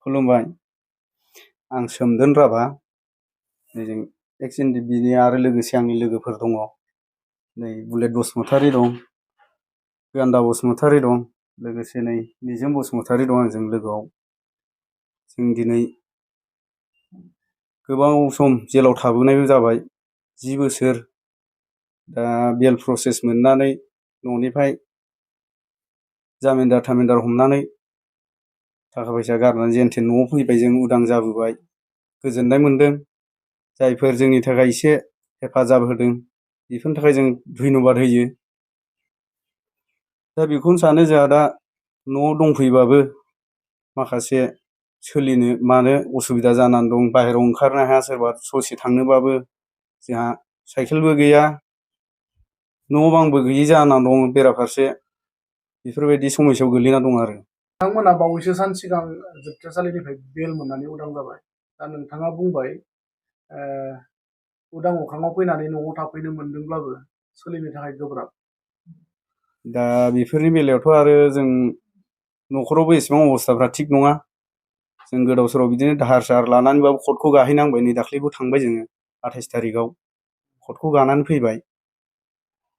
खुलुमबाय। आं सोमदोन राभा। जों एक्स एनडिएफबि आरो लोगोसे आंनि लोगोफोर दङ। नै बुलेट बसुमतारी दं, गान्दा बसुमतारी दं, लोगोसे नै निजोम बसुमतारी दं आंजों लोगोआव। जों दिनै गोबाव सम जेलाव थाबोनायबो जाबाय, 10 बोसोर। दा बेल प्रसेस मोननानै न'निफ्राय जामिनदार थामिनदार हमनानै थाखा फैसा गारनानै जेन थेन न'आव फैबाय, जों उदां जाबोबाय। गोजोननाय मोनदों। जायफोर जोंनि थाखाय एसे हेफाजाब होदों बेफोरनि थाखाय जों धन्यबाद होयो। दा बेखौनो सानो जोंहा दा न'आव दंफैबाबो माखासे सोलिनो मानो उसुबिदा जानानै दं। बाहेरायाव ओंखारनो हाया, सोरबा ससे थांनोबाबो जोंहा साइकेलबो गैया, न' बांबो गैयि जानानै दं। बेराफारसे बेफोरबायदि समस्यायाव गोलैना दं आरो। नोंथांमोना बावैसो सान सिगां जोबथेसालिनिफ्राय बेल मोननानै उदां जाबाय। दा नोंथाङा बुंबाय उदां अख्राङाव फैनानै न'आव थाफैनो मोनदोंब्लाबो सोलिनो थाखाय गोब्राब। दा बेफोरनि बेलायावथ' आरो जों न'खरावबो एसेबां अबस्थाफ्रा थिग नङा। जों गोदाव सोराव बिदिनो दाहार साहार लानानैबाबो कर्टखौ गाहैनांबाय। नै दाख्लैबो थांबाय जोङो 28 थारिखआव कर्टखौ गानानै फैबाय।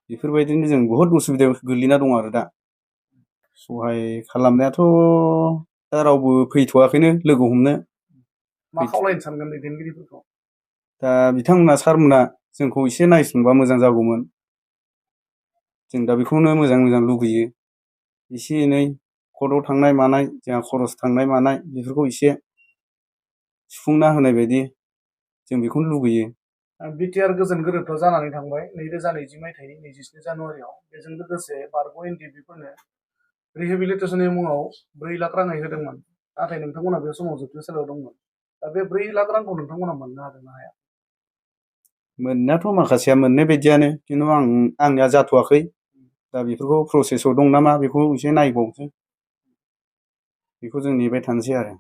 बेफोरबायदिनो जों बुहुद उसुबिदायाव गोलैना दं आरो दा। सहाय खालामनायाथ' दा रावबो फैथ'वाखैनो लोगो हमनो। मा खावलायनो सानगोन दैदेनगिरिफोरखौ? दा बिथांमोना सारमोना जोंखौ एसे नायसनबा मोजां जागौमोन। जों दा बेखौनो मोजां लुगैयो। एसे एनै कर्टआव थांनाय मानाय, जोंहा खरस थांनाय मानाय बेफोरखौ एसे सुफुंना होनाय बायदि जों बेखौनो लुगैयो। बिटिआर गोजोन गोरोबथा जानानै थांबाय 2020 मायथाइनि 27 जानुवारियाव। बेजों लोगोसे बारग' एनडिएफबिफोरनो रिहेबिलिटेसननि मुङाव 4 लाख राङै होदोंमोन। नाथाय नोंथांमोना बे समाव जोबथेसालियाव दंमोन। दा बे 4 लाख रांखौ नोंथांमोना मोननो हादोंना हाया? मोननायाथ' माखासेया मोननाय बायदियानो, खिन्थु आंनिया जाथ'वाखै। दा बेफोरखौ प्रसेसआव दं नामा बेखौ एसे नायबावनोसै। बेखौ जों नेबाय थानोसै आरो।